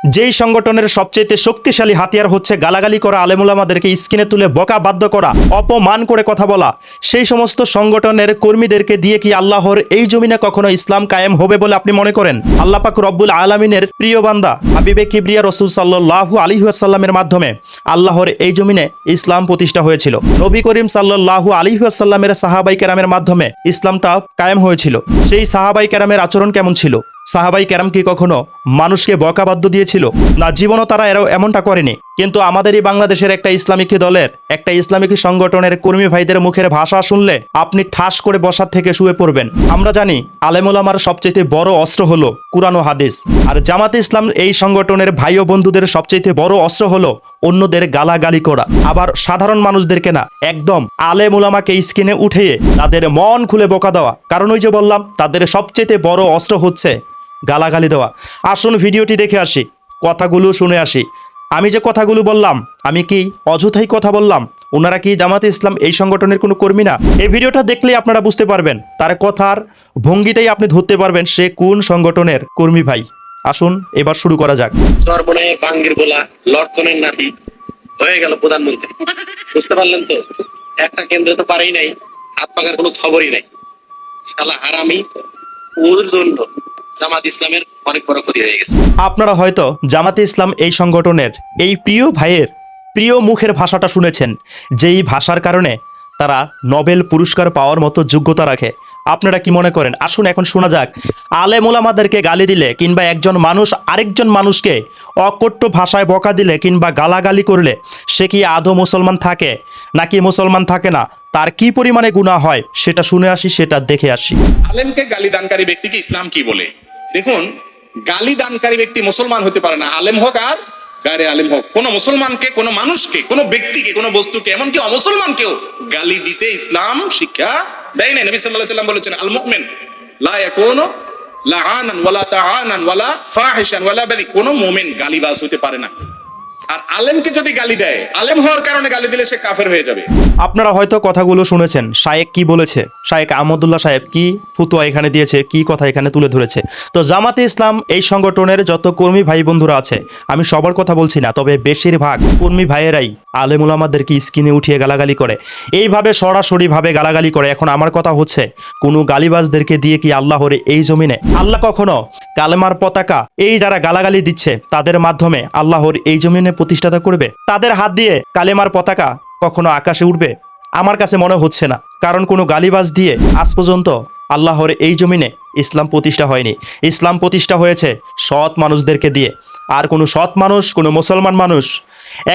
যেই সংগঠনের সবচেয়ে শক্তিশালী হাতিয়ার হচ্ছে গালাগালি করা, আলেমুলামাদেরকে স্ক্রিনে তুলে বকা বাধ্য করা, অপমান করে কথা বলা, সেই সমস্ত সংগঠনের কর্মীদেরকে দিয়ে কি আল্লাহর এই জমিনে কখনো ইসলাম কায়েম হবে বলে আপনি মনে করেন? আল্লাহ পাক রব্বুল আলামিনের প্রিয় বান্দা হাবিবে কিবরিয়া রাসূল সাল্লাল্লাহু আলাইহি ওয়াসাল্লামের মাধ্যমে আল্লাহর এই জমিনে ইসলাম প্রতিষ্ঠা হয়েছিল। নবী করিম সাল্লাল্লাহু আলাইহি ওয়াসাল্লামের সাহাবাই কেরামের মাধ্যমে ইসলামটা কায়েম হয়েছিল। সেই সাহাবাই কেরামের আচরণ কেমন ছিল? সাহাবাই কেরাম কি কখনো মানুষকে বকাবাদ্য দিয়েছিল? না, জীবনও তারা এমনটা করেনি। কিন্তু আমাদেরই বাংলাদেশের একটা ইসলামিক দলের, একটা ইসলামিক সংগঠনের কর্মী ভাইদের মুখের ভাষা শুনলে আপনি ঠাস করে বসার থেকে শুয়ে পড়বেন। আমরা জানি আলেমুলামার সবচেয়ে বড় অস্ত্র হলো কুরআন ও হাদিস, আর জামাতে ইসলাম এই সংগঠনের ভাই ও বন্ধুদের সবচেয়ে বড় অস্ত্র হলো অন্যদের গালাগালি করা। আবার সাধারণ মানুষদেরকে না, একদম আলেমুলামাকে স্ক্রিনে উঠিয়ে তাদের মন খুলে বকা দেওয়া। কারণ ওই যে বললাম, তাদের সবচেয়ে বড় অস্ত্র হচ্ছে গালাগালি দেওয়া। আসুন ভিডিওটি দেখে আসি, কথাগুলো শুনে আসি। আমি যে কথাগুলো বললাম, আমি কি অযথাই কথা বললাম? ওনারা কি জামাতে ইসলাম এই সংগঠনের কোনো কর্মী না? এই ভিডিওটা দেখলেই আপনারা বুঝতে পারবেন, তার কথার ভঙ্গিতেই আপনি ধরতে পারবেন সে কোন সংগঠনের কর্মী ভাই। আসুন এবার শুরু করা যাক। চরবনায় বাঙ্গির বলা লর্তনের নাতি হয়ে গেল প্রধানমন্ত্রী। বুঝতে পারলেন তো? একটা কেন্দ্র তো পারেই নাই, হাত পাকার কোনো খবরই নাই। শালা হারামি, ওর জন্য জামাত ইসলামের অনেক বড় ক্ষতি হয়ে গেছে। আপনারা হয়তো জামাতে ইসলাম এই সংগঠনের এই প্রিয় ভাইয়ের প্রিয় মুখের ভাষাটা শুনেছেন, যেই ভাষার কারণে তারা নোবেল পুরস্কার পাওয়ার মতো যোগ্যতা রাখে। আপনারা কি মনে করেন? আসুন এখন শোনা যাক। আলেম ওলামাদেরকে গালি দিলে কিংবা একজন মানুষ আরেকজন মানুষকে অকট্য ভাষায় বকা দিলে কিংবা গালাগালি করলে সে কি আদৌ মুসলমান থাকে নাকি মুসলমান থাকে না, তার কি পরিমাণে গুনাহ হয় সেটা শুনে আসি, সেটা দেখে আসি। আলেমকে গালি দানকারী ব্যক্তিকে ইসলাম কি বলে? দেখুন, গালি দানকারী ব্যক্তি মুসলমান হতে পারে না, আলেম হোক আর গায়রে আলেম হোক। কোন মুসলমানকে, কোন মানুষকে, কোন ব্যক্তিকে, কোন বস্তুকে, এমনকি অমুসলমানকেও গালি দিতে ইসলাম শিক্ষা দেয় না। নবী সাল্লাল্লাহু আলাইহি ওয়াসাল্লাম বলেছেন, আল মুমিন লা ইয়াকুনু লাআনান ওয়ালা তাআনান ওয়ালা ফাহিশান ওয়ালা বাদি। কোন মুমিন গালিবাজ হতে পারে না। আর আলেমকে যদি গালি দেয়, আলেম হওয়ার কারণে গালি দিলে সে কাফের হয়ে যাবে। আপনারা হয়তো কথাগুলো শুনেছেন, শায়েক কি বলেছে, শায়েক আহমদুল্লাহ সাহেব কি ফুতুয়া এখানে দিয়েছে, কি কথা এখানে তুলে ধরেছে। তো জামাতে ইসলাম এই সংগঠনের যত কর্মী ভাই বন্ধুরা আছে, আমি সবার কথা বলছি না, তবে বেশিরভাগ কর্মী ভাইয়েরাই আলেমুলামাদেরকে স্ক্রিনে উঠিয়ে গালাগালি করে, এইভাবে সরাসরিভাবে গালাগালি করে। এখন আমার কথা হচ্ছে, কোনো গালিবাজদেরকে দিয়ে কি আল্লাহর এই জমিনে আল্লাহ কখনো কালেমার পতাকা এই যারা গালাগালি দিচ্ছে তাদের মাধ্যমে আল্লাহর এই জমিনে প্রতিষ্ঠাতা করবে? তাদের হাত দিয়ে কালেমার পতাকা কখনো আকাশে উঠবে? আমার কাছে মনে হচ্ছে না। কারণ কোনো গালিবাজ দিয়ে আজ পর্যন্ত আল্লাহর এই জমিনে ইসলাম প্রতিষ্ঠা হয়নি। ইসলাম প্রতিষ্ঠা হয়েছে সৎ মানুষদেরকে দিয়ে। আর কোনো সৎ মানুষ, কোনো মুসলমান মানুষ,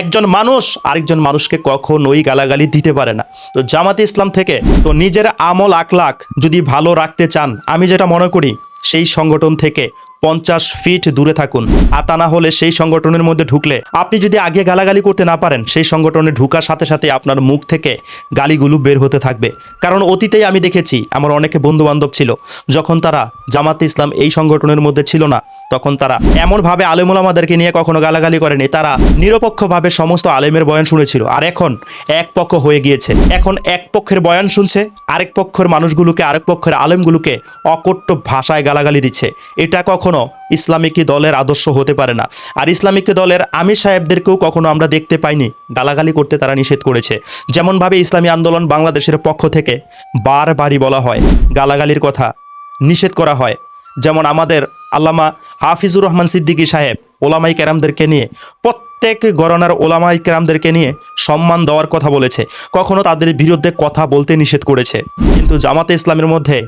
একজন মানুষ আরেকজন মানুষকে কখনোই গালাগালি দিতে পারে না। তো জামাতে ইসলাম থেকে তো নিজের আমল আখলাক যদি ভালো রাখতে চান, আমি যেটা মনে করি, সেই সংগঠন থেকে 50 ফিট দূরে থাকুন। আর তা না হলে সেই সংগঠনের মধ্যে ঢুকলে আপনি যদি আগে গালাগালি করতে না পারেন, সেই সংগঠনে ঢুকার সাথে সাথে আপনার মুখ থেকে গালিগুলো বের হতে থাকবে। কারণ অতীতেই আমি দেখেছি, আমার অনেকে বন্ধু বান্ধব ছিল, যখন তারা জামাতে ইসলাম এই সংগঠনের মধ্যে ছিল না, তখন তারা এমনভাবে আলেমুলামাদেরকে নিয়ে কখনো গালাগালি করেনি। তারা নিরপেক্ষভাবে সমস্ত আলেমের বয়ান শুনেছিল। আর এখন এক পক্ষ হয়ে গিয়েছে। এখন এক পক্ষের বয়ান শুনছে, আরেক পক্ষের মানুষগুলোকে, আরেক পক্ষের আলেমগুলোকে অকট্য ভাষায় গালাগালি দিচ্ছে। এটা কখনো ইসলামিক দলের আদর্শ হতে পারে না। আর ইসলামিক দলের আমির সাহেবদেরকেও কখনো আমরা দেখতে পাইনি গালাগালি করতে, তারা নিষেধ করেছে। যেমনভাবে ইসলামী আন্দোলন বাংলাদেশের পক্ষ থেকে বারবারই বলা হয়, গালাগালির কথা নিষেধ করা হয়। যেমন আমাদের আল্লামা হাফিজুর রহমান সিদ্দিকী সাহেব ওলামাই কেরামদেরকে নিয়ে, প্রত্যেক গণনার ওলামাই কেরামদেরকে নিয়ে সম্মান দেওয়ার কথা বলেছে, কখনো তাদের বিরুদ্ধে কথা বলতে নিষেধ করেছে। কিন্তু জামাতে ইসলামের মধ্যে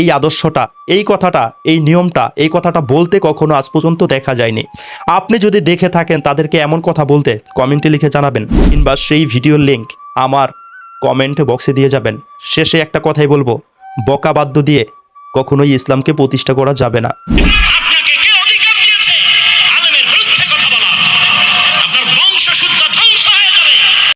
এই আদর্শটা, এই কথাটা, এই নিয়মটা, এই কথাটা বলতে কখনো আজ পর্যন্ত দেখা যায়নি। আপনি যদি দেখে থাকেন তাদেরকে এমন কথা বলতে, কমেন্টে লিখে জানাবেন, কিংবা সেই ভিডিওর লিঙ্ক আমার কমেন্ট বক্সে দিয়ে যাবেন। শেষে একটা কথাই বলবো, বকাবাদ্য দিয়ে কখনোই ইসলামকে প্রতিষ্ঠা করা যাবে না।